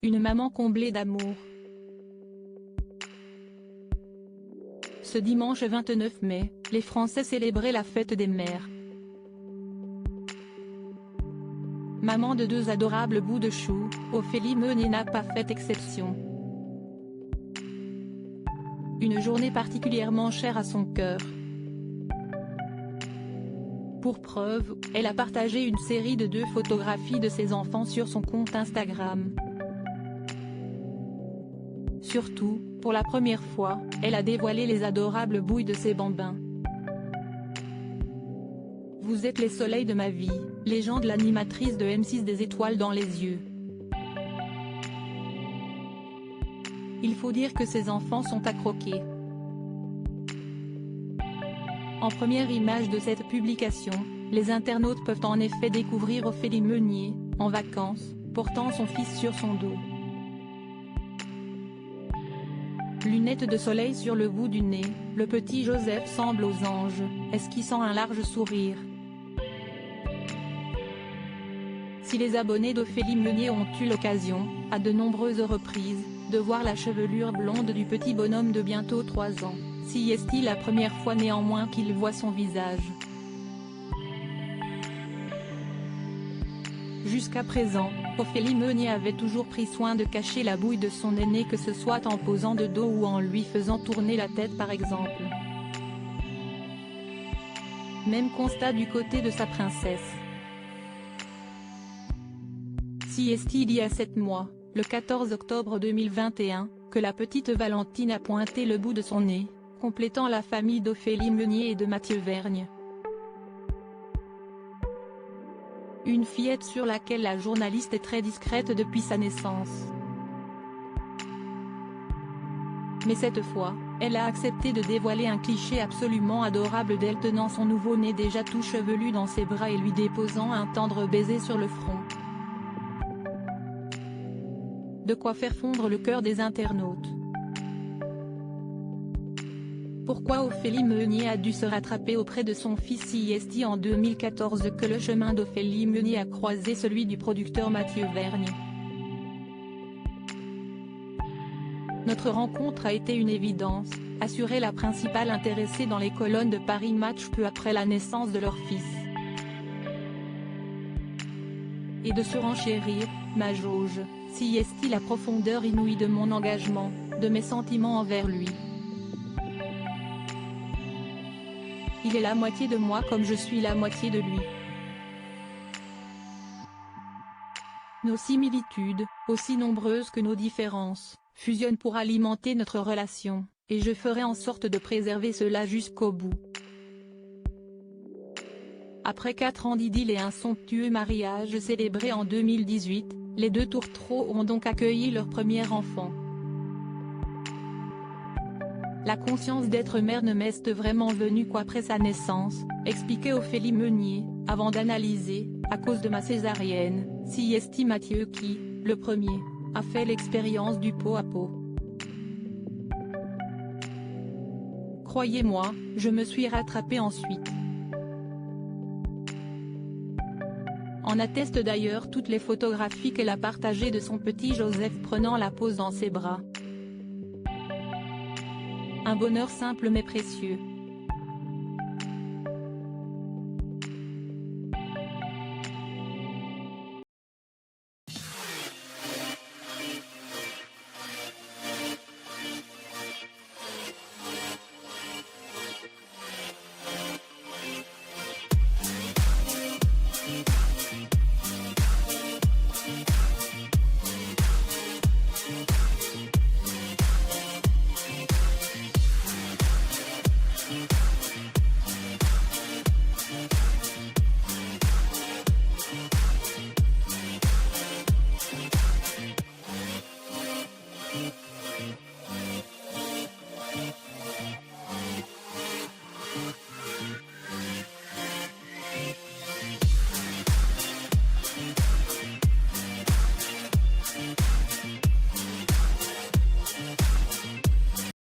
Une maman comblée d'amour. Ce dimanche 29 mai, les Français célébraient la fête des mères. Maman de deux adorables bouts de chou, Ophélie Meunier n'a pas fait exception. Une journée particulièrement chère à son cœur. Pour preuve, elle a partagé une série de 2 photographies de ses enfants sur son compte Instagram. Surtout, pour la première fois, elle a dévoilé les adorables bouilles de ses bambins. Vous êtes les soleils de ma vie, légende l'animatrice de M6 des étoiles dans les yeux. Il faut dire que ses enfants sont à croquer. En première image de cette publication, les internautes peuvent en effet découvrir Ophélie Meunier, en vacances, portant son fils sur son dos. Lunettes de soleil sur le bout du nez, le petit Joseph semble aux anges, esquissant un large sourire. Si les abonnés d'Ophélie Meunier ont eu l'occasion, à de nombreuses reprises, de voir la chevelure blonde du petit bonhomme de bientôt 3 ans, si est-il la première fois néanmoins qu'il voit son visage. Jusqu'à présent, Ophélie Meunier avait toujours pris soin de cacher la bouille de son aîné, que ce soit en posant de dos ou en lui faisant tourner la tête par exemple. Même constat du côté de sa princesse. Si est-il il y a 7 mois, le 14 octobre 2021, que la petite Valentine a pointé le bout de son nez, complétant la famille d'Ophélie Meunier et de Mathieu Vergne. Une fillette sur laquelle la journaliste est très discrète depuis sa naissance. Mais cette fois, elle a accepté de dévoiler un cliché absolument adorable d'elle tenant son nouveau-né déjà tout chevelu dans ses bras et lui déposant un tendre baiser sur le front. De quoi faire fondre le cœur des internautes. Pourquoi Ophélie Meunier a dû se rattraper auprès de son fils si est-il en 2014 que le chemin d'Ophélie Meunier a croisé celui du producteur Mathieu Vergne. Notre rencontre a été une évidence, assurait la principale intéressée dans les colonnes de Paris Match peu après la naissance de leur fils. Et de surenchérir, ma jauge, si est-il la profondeur inouïe de mon engagement, de mes sentiments envers lui. Il est la moitié de moi comme je suis la moitié de lui. Nos similitudes, aussi nombreuses que nos différences, fusionnent pour alimenter notre relation, et je ferai en sorte de préserver cela jusqu'au bout. Après 4 ans d'idylle et un somptueux mariage célébré en 2018, les 2 tourtereaux ont donc accueilli leur premier enfant. La conscience d'être mère ne m'est vraiment venue qu'après sa naissance, expliquait Ophélie Meunier, avant d'analyser, à cause de ma césarienne, si est-il Mathieu qui, le premier, a fait l'expérience du pot à pot. Croyez-moi, je me suis rattrapée ensuite. En attestent d'ailleurs toutes les photographies qu'elle a partagées de son petit Joseph prenant la pose dans ses bras. Un bonheur simple mais précieux.